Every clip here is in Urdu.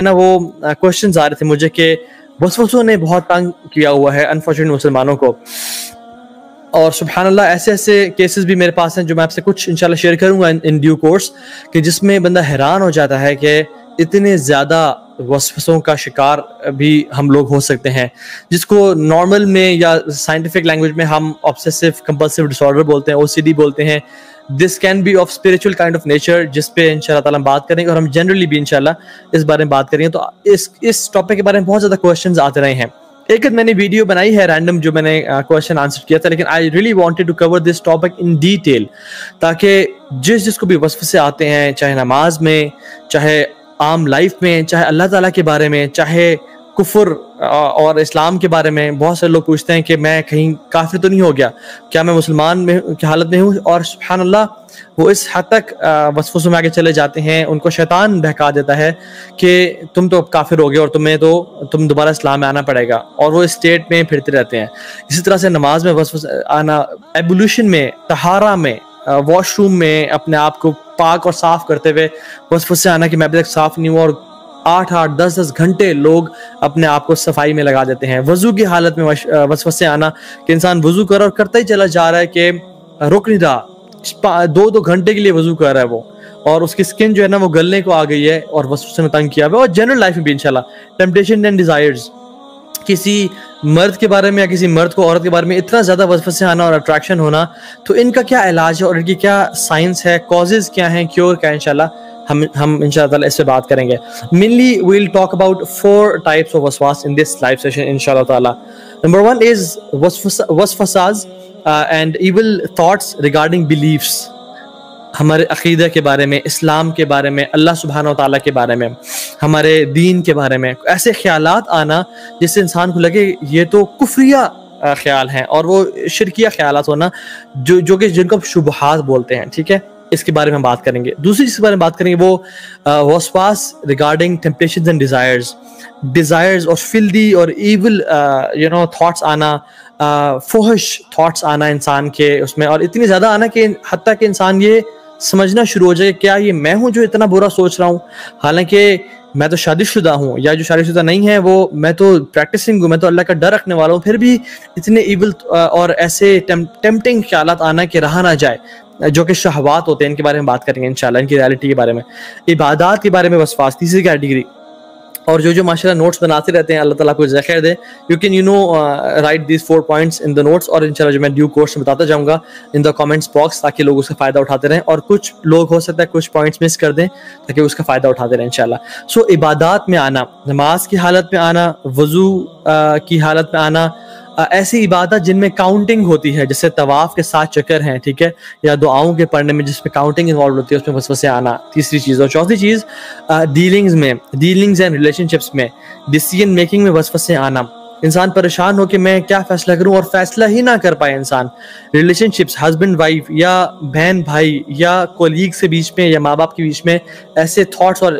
نا وہ کوشچنز آ رہے تھے مجھے کہ وسوسوں نے بہت تنگ کیا ہوا ہے انفارچونیٹ مسلمانوں کو، اور سبحان اللہ ایسے ایسے کیسز بھی میرے پاس ہیں جو میں آپ سے کچھ انشاءاللہ شیئر کروں گا ان ڈیو کورس، کہ جس میں بندہ حیران ہو جاتا ہے کہ اتنے زیادہ وسوسوں کا شکار بھی ہم لوگ ہو سکتے ہیں، جس کو نارمل میں یا سائنٹیفک لینگویج میں ہم آبسیسو کمپلسیو ڈس آرڈر بولتے ہیں، OCD بولتے ہیں. This can be of spiritual kind of nature, جس پہ انشاءاللہ تعالیٰ ہم بات کریں گے، اور ہم جنرلی بھی انشاءاللہ اس بارے میں بات کریں گے. تو اس ٹاپک کے بارے میں بہت زیادہ کویشچنز آتے رہے ہیں. ایک میں نے ویڈیو بنائی ہے رینڈم جو میں نے کویشچن آنسر کیا تھا، لیکن I really wanted to cover this topic in detail, تاکہ جس کو بھی وسوسے آتے ہیں، چاہے نماز میں، چاہے عام لائف میں، چاہے اللہ تعالیٰ کے بارے میں، چاہے کفر اور اسلام کے بارے میں. بہت سے لوگ پوچھتے ہیں کہ میں کہیں کافر تو نہیں ہو گیا، کیا میں مسلمان میں کی حالت میں ہوں؟ اور سبحان اللہ وہ اس حد تک وسوسوں میں آگے چلے جاتے ہیں، ان کو شیطان بہکا دیتا ہے کہ تم تو کافر ہو گئے اور تم دوبارہ اسلام میں آنا پڑے گا، اور وہ اسٹیٹ میں پھرتے رہتے ہیں. اسی طرح سے نماز میں وسوسے آنا، ایبولیوشن میں، طہارہ میں، واش روم میں اپنے آپ کو پاک اور صاف کرتے ہوئے وسوسے آنا کہ میں ابھی تک صاف نہیں ہوں، اور 8 10 گھنٹے لوگ اپنے آپ کو صفائی میں لگا دیتے ہیں. وضو کی حالت میں وسوسے آنا کہ انسان وضو کر اور کرتا ہی چلا جا رہا ہے کہ رک نہیں رہا، 2 گھنٹے کے لیے وضو کر رہا ہے وہ، اور اس کی سکن جو ہے نا وہ گلنے کو آ گئی ہے اور وسوسے میں تنگ کیا ہوا ہے. اور جنرل لائف میں بھی انشاءاللہ ٹیمپٹیشن اینڈ ڈیزائرز، کسی مرد کے بارے میں یا کسی مرد کو عورت کے بارے میں اتنا زیادہ وسوسے آنا اور اٹریکشن ہونا، تو ان کا کیا علاج ہے اور ان کی کیا سائنس ہے، کازز کیا ہیں، کیور کیا ہے، انشاءاللہ ہم انشاءاللہ تعالیٰ اس پہ بات کریں گے. Mainly we will talk about 4 types of وسواس in this live session انشاءاللہ تعالیٰ. Number 1 is وسوساز and evil thoughts regarding beliefs، ہمارے عقیدہ کے بارے میں، اسلام کے بارے میں، اللہ سبحانہ و تعالیٰ کے بارے میں، ہمارے دین کے بارے میں ایسے خیالات آنا جس سے انسان کو لگے یہ تو کفریہ خیال ہیں، اور وہ شرکیہ خیالات ہونا جو کہ جن کو شبہات بولتے ہیں. ٹھیک ہے، اس کے بارے میں ہم بات کریں گے. دوسری چیز کے بارے میں بات کریں گے وہ وسواس ریگارڈنگ ٹیمپٹیشنز اینڈ ڈیزائرز اور فلدی اور ایول تھاٹس آنا، فحش تھاٹس آنا انسان کے اس میں، اور اتنی زیادہ آنا کہ حتیٰ کہ انسان یہ سمجھنا شروع ہو جائے کیا یہ میں ہوں جو اتنا برا سوچ رہا ہوں، حالانکہ میں تو شادی شدہ ہوں، یا جو شادی شدہ نہیں ہے وہ میں تو پریکٹسنگ ہوں، میں تو اللہ کا ڈر رکھنے والا ہوں، پھر بھی اتنے ایول اور ایسے ٹیمپٹنگ خیالات آنا کہ رہا نہ جائے، جو کہ شہوات ہوتے ہیں. ان کے بارے میں بات کریں گے انشاءاللہ، ان کی ریالٹی کے بارے میں. عبادات کے بارے میں وسواس، تیسری کیٹیگری. اور جو ماشاءاللہ نوٹس بناتے رہتے ہیں، اللہ تعالیٰ کو جزائے خیر دے. You can write these 4 points in the notes, اور انشاءاللہ جو میں ڈیو کورس میں بتاتا جاؤں گا ان دا کمنٹس باکس، تاکہ لوگ اس کا فائدہ اٹھاتے رہیں، اور کچھ لوگ ہو سکتا ہے کچھ پوائنٹس مس کر دیں تاکہ اس کا فائدہ اٹھاتے رہیں انشاءاللہ. سو عبادات میں آنا، نماز کی حالت میں آنا، وضو کی حالت میں آنا، ایسی عبادت جن میں کاؤنٹنگ ہوتی ہے، جیسے طواف کے 7 چکر ہیں، ٹھیک ہے، یا دعاؤں کے پڑھنے میں جس میں کاؤنٹنگ انوالو ہوتی ہے، اس میں وسوسے آنا، تیسری چیز. اور چوتھی چیز ڈیلنگز اینڈ ریلیشن شپس میں، ڈیسیژن میکنگ میں وسوسے آنا، انسان پریشان ہو کہ میں کیا فیصلہ کروں اور فیصلہ ہی نہ کر پائے انسان. ریلیشن شپس، ہسبینڈ وائف یا بہن بھائی یا کولیگ کے بیچ میں یا ماں باپ کے بیچ میں ایسے تھاٹس اور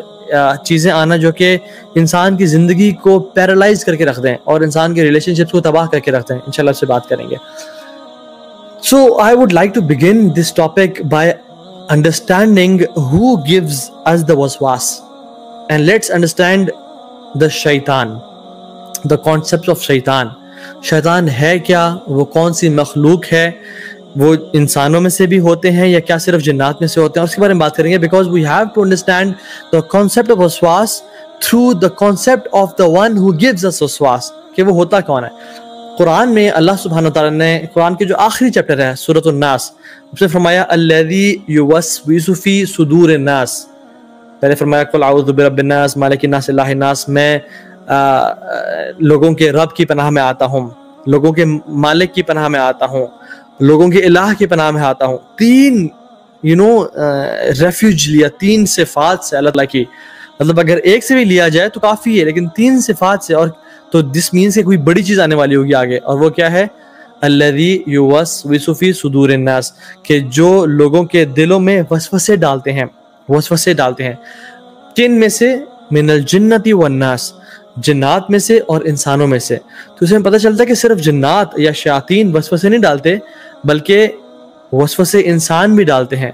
چیزیں آنا جو کہ انسان کی زندگی کو پیرالائز کر کے رکھ دیں اور انسان کے ریلیشن شپس کو تباہ کر کے رکھ دیں. انشاءاللہ اس سے بات کریں گے. So I would like to begin this topic by understanding who gives us the waswas, and let's understand the shaitan, the concept of shaitan. شیطان ہے کیا، وہ کون سی مخلوق ہے، وہ انسانوں میں سے بھی ہوتے ہیں یا کیا صرف جنات میں سے ہوتے ہیں، اس کے بارے میں بات کریں گے. Because we have to understand the concept of waswas through the concept of the one who gives us waswas، کہ وہ ہوتا کون ہے. قرآن میں اللہ سبحانہ وتعالیٰ نے قرآن کے جو آخری چیپٹر ہے سورۃ الناس، اس میں فرمایا الذی یوسوس فی صدور الناس. پہلے فرمایا قل اعوذ برب الناس مالک الناس الہ الناس، میں لوگوں کے رب کی پناہ میں آتا ہوں، لوگوں کے مالک کی پناہ میں آتا ہوں، لوگوں کے الہ کی پناہ میں آتا ہوں. 3 ریفیوج لیا، 3 صفات سے اللہ تعالیٰ کی، مطلب اگر ایک سے بھی لیا جائے تو کافی ہے، لیکن 3 صفات سے، اور تو دس مینس کہ کوئی بڑی چیز آنے والی ہوگی آگے. اور وہ کیا ہے؟ الذی یوسوس فی صدور الناس، کہ جو لوگوں کے دلوں میں وسوسے ڈالتے ہیں. کن میں سے؟ من الجنۃ والناس، جنات میں سے اور انسانوں میں سے. تو اس میں پتہ چلتا ہے کہ صرف جنات یا شیاطین وسوسے نہیں ڈالتے، بلکہ وسوسے انسان بھی ڈالتے ہیں.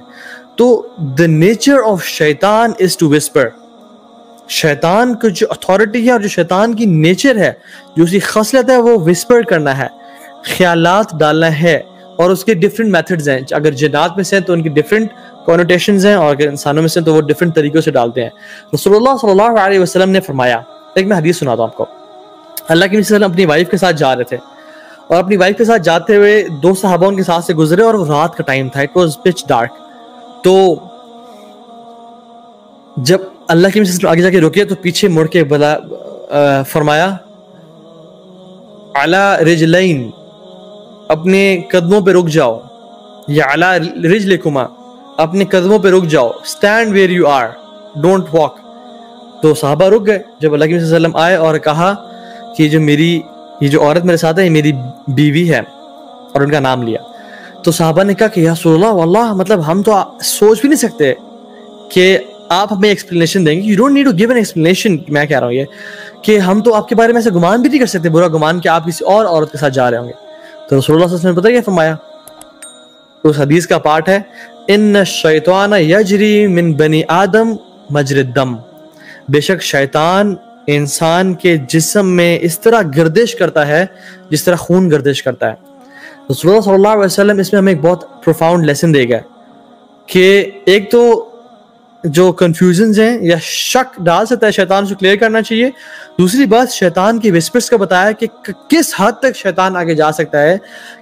تو the nature of shaitan is to whisper. شیطان کو جو اتھارٹی ہے اور جو شیطان کی نیچر ہے، جو اس کی خصلت ہے، وہ وسپر کرنا ہے، خیالات ڈالنا ہے، اور اس کے ڈفرینٹ میتھڈز ہیں. اگر جنات میں سے ہیں تو ان کی ڈفرینٹ کونوٹیشنز ہیں، اور اگر انسانوں میں سے تو وہ ڈفرینٹ طریقوں سے ڈالتے ہیں. رسول اللہ صلی اللہ علیہ وسلم نے فرمایا، ایک میں حدیث سناتا ہوں آپ کو. اللہ کے نبی صلی اللہ علیہ وسلم اپنی وائف کے ساتھ جا رہے تھے، اور اپنی وائف کے ساتھ جاتے ہوئے دو صحابہ ان کے ساتھ سے گزرے، اور وہ رات کا ٹائم تھا، اٹ واز پچ ڈارک. تو جب اللہ کے نبی آگے جا کے رکے تو پیچھے مڑ کے فرمایا علی رجلین، اپنے قدموں پہ رک جاؤ، یا علی رجلکما، اپنے قدموں پہ رک جاؤ، stand where you are, don't walk. تو صحابہ رک گئے. جب اللہ کے نبی صلی اللہ علیہ وسلم آئے اور کہا کہ یہ جو عورت میرے ساتھ ہے یہ میری بیوی ہے، اور ان کا نام لیا، تو صحابہ نے کہا کہ یا رسول اللہ واللہ، مطلب ہم تو سوچ بھی نہیں سکتے کہ آپ ہمیں ایکسپلینیشن دیں گے. You don't need to give an explanation. میں کہہ رہا ہوں یہ کہ ہم تو آپ کے بارے میں ایسے گمان بھی نہیں کر سکتے، برا گمان، کہ آپ کسی اور عورت کے ساتھ جا رہے ہوں گے. تو رسول اللہ صلی اللہ علیہ وسلم نے پتہ کیا فرمایا؟ اس حدیث کا پارٹ ہے ان الشیطان یجری من بنی آدم مجری الدم، بے شک شیطان انسان کے جسم میں اس طرح گردش کرتا ہے جس طرح خون گردش کرتا ہے. رسول اللہ صلی اللہ علیہ وسلم اس میں ہمیں ایک بہت پروفاؤنڈ لیسن دے گا کہ ایک تو جو کنفیوژنز ہیں یا شک ڈال سکتا ہے شیطان، سے کلیئر کرنا چاہیے. دوسری بات شیطان کی وسپرز کا بتایا کہ کس حد تک شیطان آگے جا سکتا ہے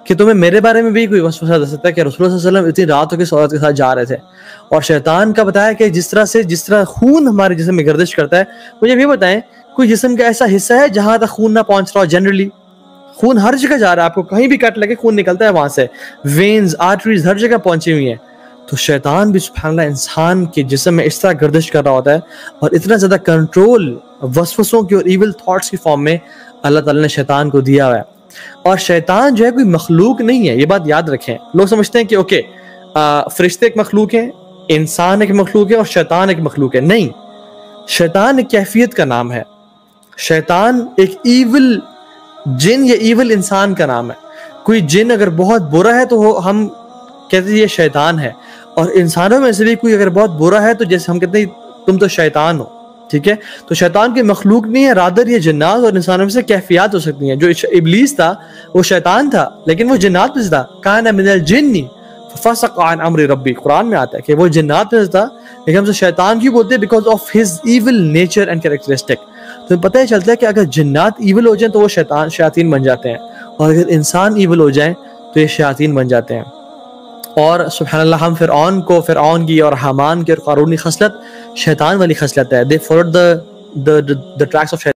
کہ تمہیں میرے بارے میں بھی کوئی وسوسہ دے سکتا ہے کہ رسول اللہ صلی اللہ علیہ وسلم اتنی رات ہو کے اس عورت کے ساتھ جا رہے تھے. اور شیطان کا بتایا کہ جس طرح خون ہمارے جسم میں گردش کرتا ہے. مجھے یہ بتائیں کوئی جسم کا ایسا حصہ ہے جہاں تک خون نہ پہنچ رہا ہو؟ جنرلی خون ہر جگہ جا رہا ہے، آپ کو کہیں بھی کٹ لگے خون نکلتا ہے وہاں سے، وینز، آرٹریز ہر جگہ پہنچی ہوئی ہیں. تو شیطان بھی سبحان اللہ انسان کے جسم میں اس طرح گردش کر رہا ہوتا ہے، اور اتنا زیادہ کنٹرول وسوسوں کی اور ایول تھاٹس کی فارم میں اللہ تعالیٰ نے شیطان کو دیا ہوا ہے. اور شیطان جو ہے کوئی مخلوق نہیں ہے، یہ بات یاد رکھیں. لوگ سمجھتے ہیں کہ اوکے فرشتے ایک مخلوق ہیں، انسان ایک مخلوق ہے، اور شیطان ایک مخلوق ہے. نہیں، شیطان ایک کیفیت کا نام ہے. شیطان ایک ایول جن یا ایول انسان کا نام ہے. کوئی جن اگر بہت برا ہے تو ہم کہتے ہیں یہ شیطان ہے، اور انسانوں میں سے بھی کوئی اگر بہت برا ہے تو جیسے ہم کہتے ہیں تم تو شیطان ہو. ٹھیک ہے، تو شیطان کی مخلوق نہیں ہے، رادر یہ جنات اور انسانوں میں سے کیفیات ہو سکتی ہیں. جو ابلیس تھا وہ شیطان تھا لیکن وہ جنات میں سے تھا. کان من الجن ففسق عن امر ربی، قرآن میں آتا ہے کہ وہ جنات میں سے تھا، لیکن ہم سے شیطان کیوں بولتے ہیں؟ Because of his evil nature and characteristic. تو پتہ ہی چلتا ہے کہ اگر جنات ایول ہو جائیں تو وہ شیاطین بن جاتے ہیں، اور اگر انسان ایول ہو جائیں تو یہ شیاطین بن جاتے ہیں. اور سبحان اللہ ہم فرعون کی اور حامان کی اور قارون کی خصلت شیطان والی خصلت ہے. they followed the tracks of